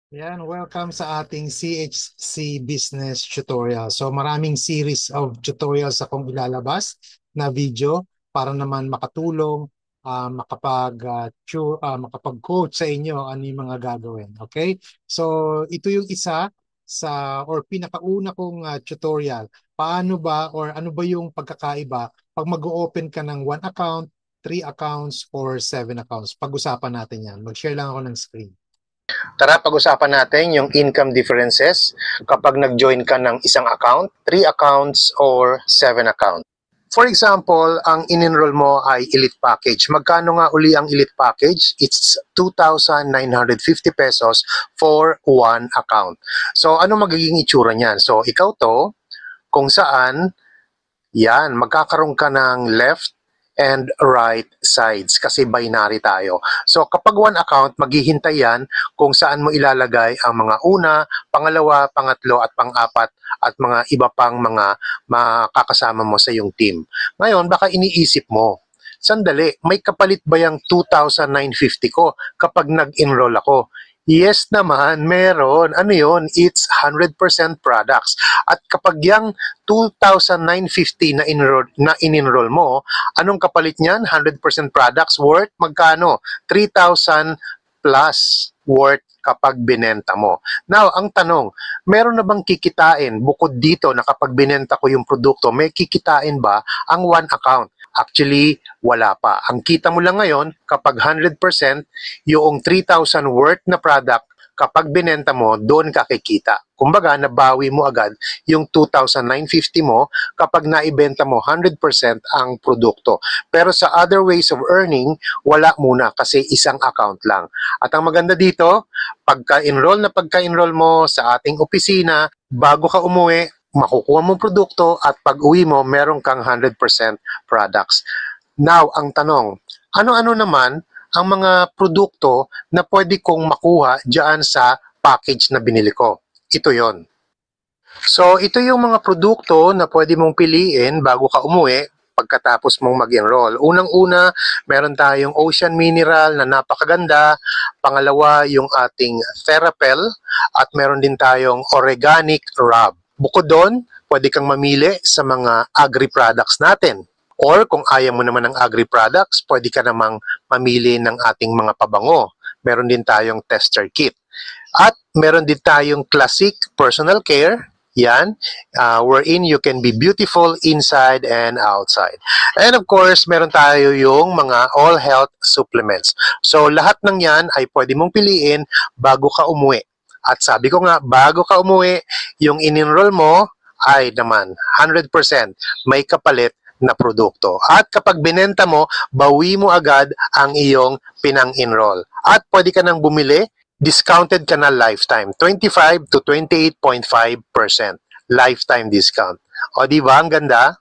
Yan, welcome sa ating CHC Business Tutorial. So maraming series of tutorials akong ilalabas na video para naman makatulong, makapag-coach sa inyo ano yung mga gagawin. Okay? So ito yung isa sa or pinakauna kong tutorial. Paano ba or ano ba yung pagkakaiba pag mag-open ka ng one account, three accounts, or seven accounts? Pag-usapan natin yan. Mag-share lang ako ng screen. Tara, pag-usapan natin yung income differences kapag nag-join ka ng isang account, 3 accounts, or 7 accounts. For example, ang in-enroll mo ay Elite Package. Magkano nga uli ang Elite Package? It's 2,950 pesos for one account. So, ano magiging itsura niyan? So, ikaw to, kung saan, yan, magkakaroon ka ng left and right sides kasi binary tayo. So kapag one account, maghihintay yan kung saan mo ilalagay ang mga una, pangalawa, pangatlo at pang-apat at mga iba pang mga makakasama mo sa iyong team. Ngayon, baka iniisip mo, sandali, may kapalit ba yung 2,950 ko kapag nag-enroll ako? Yes naman, meron. Ano yun? It's 100% products. At kapag yung 2,950 na in-enroll mo, anong kapalit niyan? 100% products worth magkano? 3,000 plus worth kapag binenta mo. Now, ang tanong, meron na bang kikitain bukod dito na kapag binenta ko yung produkto, may kikitain ba ang one account? Actually, wala pa. Ang kita mo lang ngayon, kapag 100%, yung 3,000 worth na product, kapag binenta mo, doon ka kikita. Kumbaga, nabawi mo agad yung 2,950 mo kapag naibenta mo 100% ang produkto. Pero sa other ways of earning, wala muna kasi isang account lang. At ang maganda dito, pagka-enroll mo sa ating opisina, bago ka umuwi, makukuha mo produkto at pag uwi mo, meron kang 100% products. Now, ang tanong, ano-ano naman ang mga produkto na pwede kong makuha dyan sa package na binili ko? Ito yon. So, ito yung mga produkto na pwede mong piliin bago ka umuwi pagkatapos mong mag-enroll. Unang-una, meron tayong Ocean Mineral na napakaganda. Pangalawa, yung ating Therapel. At meron din tayong Organic Rub. Bukod doon, pwede kang mamili sa mga agri-products natin. Or kung ayaw mo naman ng agri-products, pwede ka namang mamili ng ating mga pabango. Meron din tayong tester kit. At meron din tayong classic personal care. Yan, wherein you can be beautiful inside and outside. And of course, meron tayo yung mga all health supplements. So lahat ng yan ay pwede mong piliin bago ka umuwi. At sabi ko nga, bago ka umuwi, yung in-enroll mo ay naman 100% may kapalit na produkto. At kapag binenta mo, bawi mo agad ang iyong pinang-enroll. At pwede ka nang bumili, discounted ka na lifetime, 25 to 28.5% lifetime discount. O di ba ang ganda?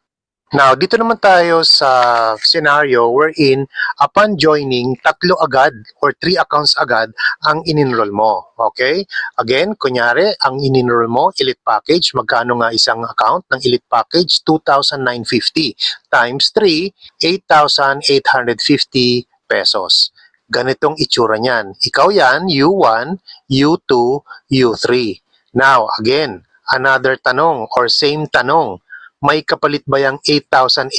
Now, dito naman tayo sa scenario wherein upon joining, tatlo agad or 3 accounts agad ang in-enroll mo. Okay? Again, kunyari, ang in-enroll mo, Elite Package, magkano nga isang account ng Elite Package? 2,950 times 3, 8,850 pesos. Ganitong itsura niyan. Ikaw yan, U1, U2, U3. Now, again, another tanong or same tanong, may kapalit ba yung 8,850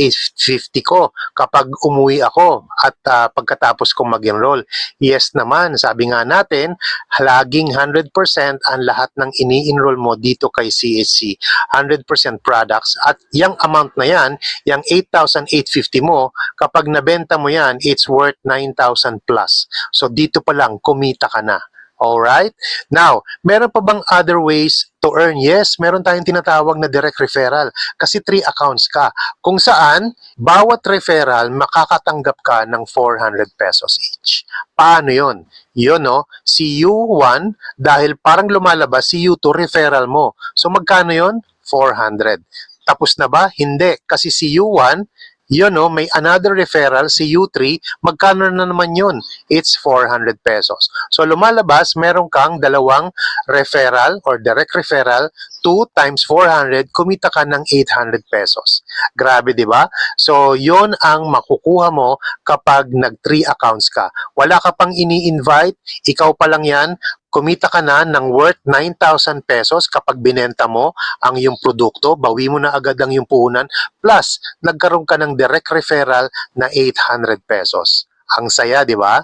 ko kapag umuwi ako at pagkatapos kong mag-enroll? Yes naman, sabi nga natin, laging 100% ang lahat ng ini-enroll mo dito kay CHC. 100% products at yung amount na yan, yung 8,850 mo, kapag nabenta mo yan, it's worth 9,000 plus. So dito pa lang, kumita ka na. Alright? Now, meron pa bang other ways to earn? Yes, meron tayong tinatawag na direct referral kasi 3 accounts ka. Kung saan, bawat referral makakatanggap ka ng 400 pesos each. Paano yon? Yun, no? Si U1, dahil parang lumalabas, si U2, referral mo. So, magkano yon? 400. Tapos na ba? Hindi. Kasi si U1, yun, no, may another referral, si U3, magkano na naman yun? It's 400 pesos. So lumalabas, meron kang dalawang referral or direct referral, 2 times 400, kumita ka ng 800 pesos. Grabe, di ba? So yun ang makukuha mo kapag nag 3 accounts ka. Wala ka pang ini-invite, ikaw pa lang yan, kumita ka na ng worth 9,000 pesos kapag binenta mo ang iyong produkto, bawi mo na agad ang iyong puhunan, plus nagkaroon ka ng direct referral na 800 pesos. Ang saya, di ba?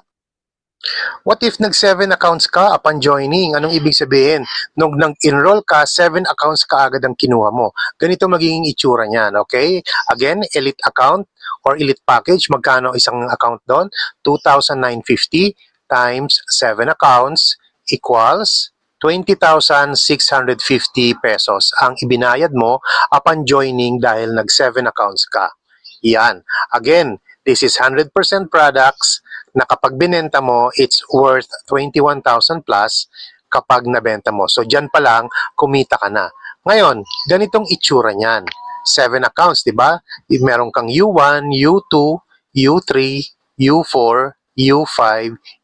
What if nag-7 accounts ka upon joining? Anong ibig sabihin? Nung nag-enroll ka, 7 accounts ka agad ang kinuha mo. Ganito magiging itsura niyan, okay? Again, elite account or elite package, magkano isang account doon? 2,950 times 7 accounts equals 20,650 pesos ang ibinayad mo upon joining dahil nag-7 accounts ka. Yan. Again, this is 100% products na kapag binenta mo, it's worth 21,000 plus kapag nabenta mo. So, dyan pa lang, kumita ka na. Ngayon, ganitong itsura niyan. 7 accounts, di ba? Meron kang U1, U2, U3, U4, U5,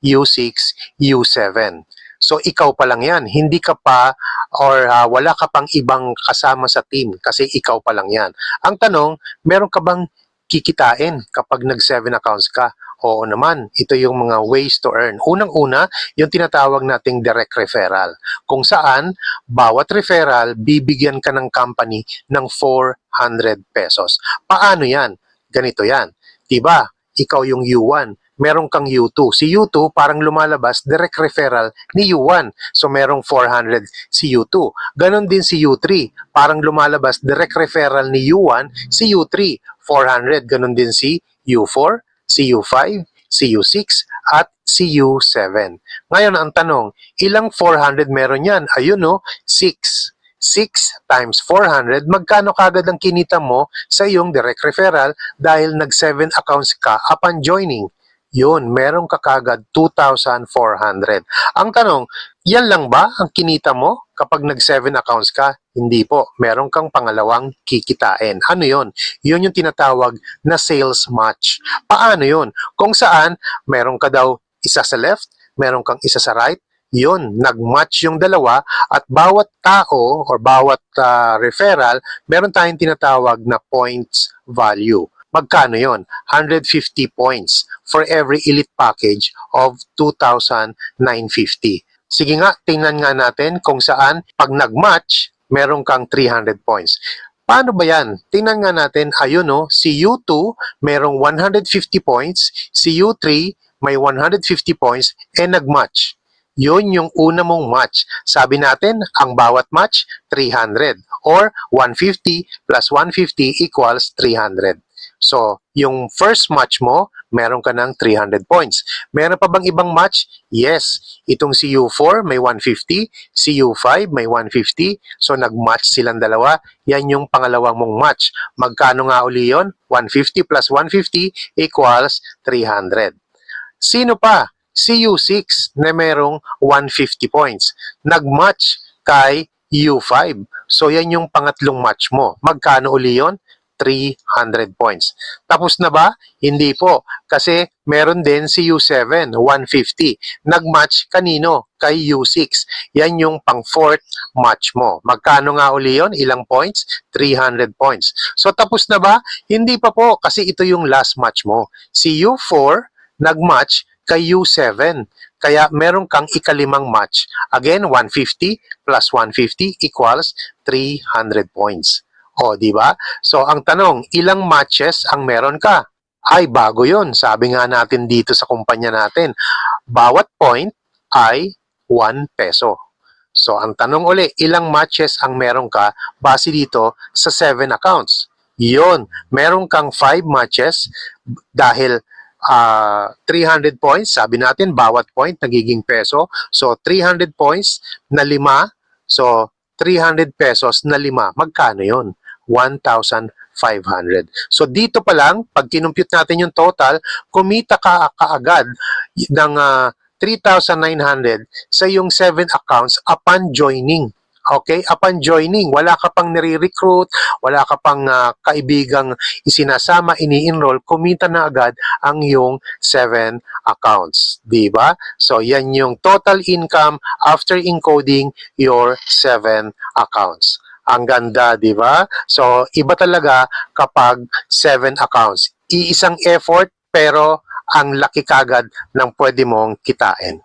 U6, U7. So, ikaw pa lang yan. Hindi ka pa or wala ka pang ibang kasama sa team kasi ikaw pa lang yan. Ang tanong, meron ka bang kikitain kapag nag-7 accounts ka? Oo naman, ito yung mga ways to earn. Unang-una, yung tinatawag nating direct referral. Kung saan, bawat referral, bibigyan ka ng company ng 400 pesos. Paano yan? Ganito yan. Diba? Ikaw yung U1. Meron kang U2. Si U2 parang lumalabas direct referral ni U1. So merong 400 si U2. Ganon din si U3. Parang lumalabas direct referral ni U1 si U3. 400. Ganon din si U4, si U5, si U6, at si U7. Ngayon, ang tanong, ilang 400 meron yan? Ayun no, 6. 6 times 400, magkano kagad ang kinita mo sa iyong direct referral dahil nag-7 accounts ka upon joining? Yun, meron ka kagad 2,400. Ang tanong, yan lang ba ang kinita mo kapag nag-7 accounts ka? Hindi po. Meron kang pangalawang kikitain. Ano yun? Yun yung tinatawag na sales match. Paano yun? Kung saan, meron ka daw isa sa left, meron kang isa sa right, yun, nag-match yung dalawa at bawat tao or bawat referral, meron tayong tinatawag na points value. Magkano yon? 150 points for every elite package of 2,950. Sige nga, tingnan nga natin kung saan pag nag-match, meron kang 300 points. Paano ba yan? Tingnan nga natin, ayun no, si U2 merong 150 points, si U3 may 150 points, nag-match. Yun yung una mong match. Sabi natin, ang bawat match, 300 or 150 plus 150 equals 300. So, yung first match mo, meron ka ng 300 points. Meron pa bang ibang match? Yes. Itong si U4 may 150, si U5 may 150. So, nag-match silang dalawa. Yan yung pangalawang mong match. Magkano nga uli yun? 150 plus 150 equals 300. Sino pa? Si U6 na merong 150 points. Nag-match kay U5. So, yan yung pangatlong match mo. Magkano uli yun? 300 points. Tapos na ba? Hindi po. Kasi meron din si U7, 150. Nag-match kanino? Kay U6. Yan yung pang-fourth match mo. Magkano nga uli yun? Ilang points? 300 points. So tapos na ba? Hindi pa po kasi ito yung last match mo. Si U4 nag-match kay U7. Kaya meron kang ikalimang match. Again, 150 plus 150 equals 300 points. O, di ba? So, ang tanong, ilang matches ang meron ka? Ay, bago yun. Sabi nga natin dito sa kumpanya natin, bawat point ay 1 peso. So, ang tanong uli, ilang matches ang meron ka base dito sa 7 accounts? Yun, meron kang 5 matches dahil 300 points, sabi natin, bawat point nagiging peso. So, 300 points na 5. So, 300 pesos na 5. Magkano yun? 1,500. So, dito pa lang, pag kinumpute natin yung total, kumita ka kaagad ng 3,900 sa yung 7 accounts upon joining. Okay? Upon joining, wala ka pang nire-recruit, wala ka pang kaibigang isinasama, ini-enroll, kumita na agad ang yung 7 accounts. Diba? So, yan yung total income after encoding your 7 accounts. Ang ganda, di ba? So, iba talaga kapag 7 accounts. Iisang effort, pero ang laki kagad ng pwede mong kitain.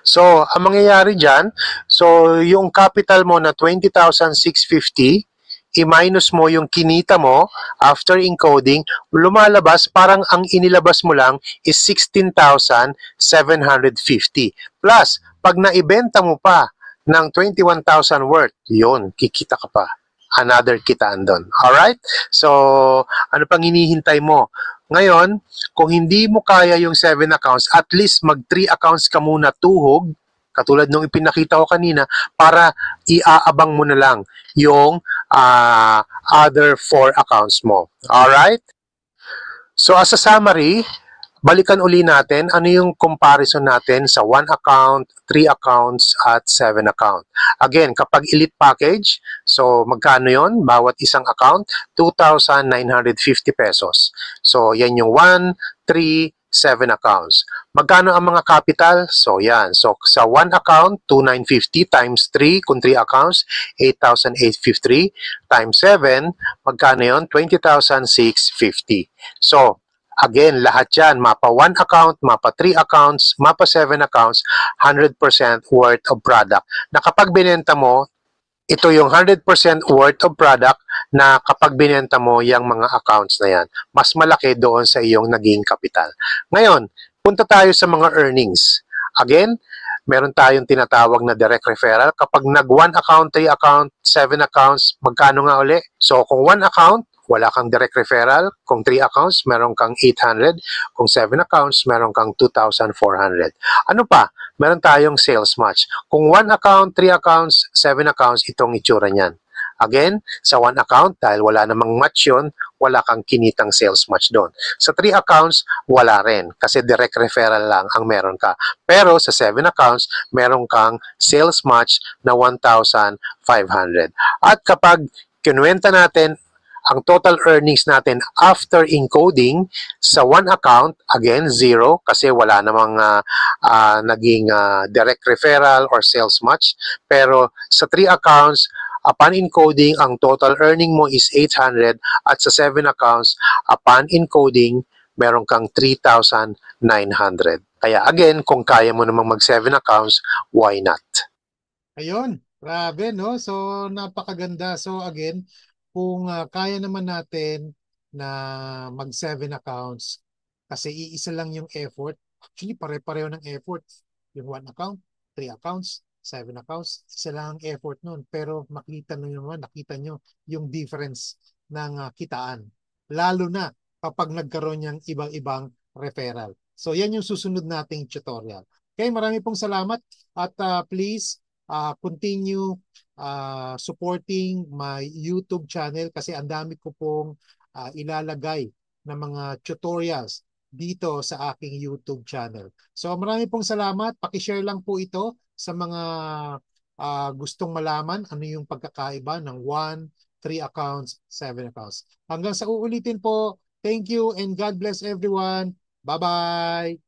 So, ang mangyayari dyan, so yung capital mo na 20,650, i-minus mo yung kinita mo after encoding, lumalabas parang ang inilabas mo lang is 16,750. Plus, pag naibenta mo pa ng 21,000 worth, yun, kikita ka pa. Another kitaan doon. Alright? So, ano pang hinihintay mo? Ngayon, kung hindi mo kaya yung 7 accounts, at least mag 3 accounts ka muna tuhog, katulad nung ipinakita ko kanina, para iaabang mo na lang yung other 4 accounts mo. Alright? So as a summary, balikan uli natin ano yung comparison natin sa 1 account, 3 accounts, at 7 account. Again, kapag elite package, so magkano yon? Bawat isang account, 2,950 pesos. So yan yung 1, 3, 7 accounts. Magkano ang mga capital? So yan. So sa 1 account, 2,950 times 3, kung 3 accounts, 8,853 times 7, magkano yon? 20,650. So, again, lahat yan, mapa 1 account, mapa 3 accounts, mapa 7 accounts, 100% worth of product. Na kapag binenta mo, ito yung 100% worth of product na kapag binenta mo yung mga accounts na yan, mas malaki doon sa iyong naging kapital. Ngayon, punta tayo sa mga earnings. Again, meron tayong tinatawag na direct referral. Kapag nag 1 account, 3 account, 7 accounts, magkano nga uli? So kung 1 account, wala kang direct referral. Kung 3 accounts, meron kang 800. Kung 7 accounts, meron kang 2,400. Ano pa? Meron tayong sales match. Kung 1 account, 3 accounts, 7 accounts, itong itsura niyan. Again, sa 1 account, dahil wala namang match yun, wala kang kinitang sales match doon. Sa 3 accounts, wala rin kasi direct referral lang ang meron ka. Pero sa 7 accounts, meron kang sales match na 1,500. At kapag kinuwenta natin ang total earnings natin after encoding sa 1 account, again, 0 kasi wala namang naging direct referral or sales match. Pero sa 3 accounts, upon encoding, ang total earning mo is 800 at sa 7 accounts, upon encoding, meron kang 3,900. Kaya again, kung kaya mo namang mag 7 accounts, why not? Ayun, grabe, no? So, napakaganda. So, again, kung kaya naman natin na mag 7 accounts, kasi iisa lang yung effort. Actually, pare-pareho ng effort. Yung 1 account, 3 accounts, 7 accounts, isa lang ang effort nun. Pero makita nyo naman, nakita nyo yung difference ng kitaan. Lalo na kapag nagkaroon ng ibang-ibang referral. So, yan yung susunod nating tutorial. Okay, marami pong salamat at please continue supporting my YouTube channel kasi ang dami ko pong ilalagay na mga tutorials dito sa aking YouTube channel. So marami pong salamat. Paki-share lang po ito sa mga gustong malaman ano yung pagkakaiba ng 1, 3 accounts, 7 accounts. Hanggang sa uulitin po. Thank you and God bless everyone. Bye-bye.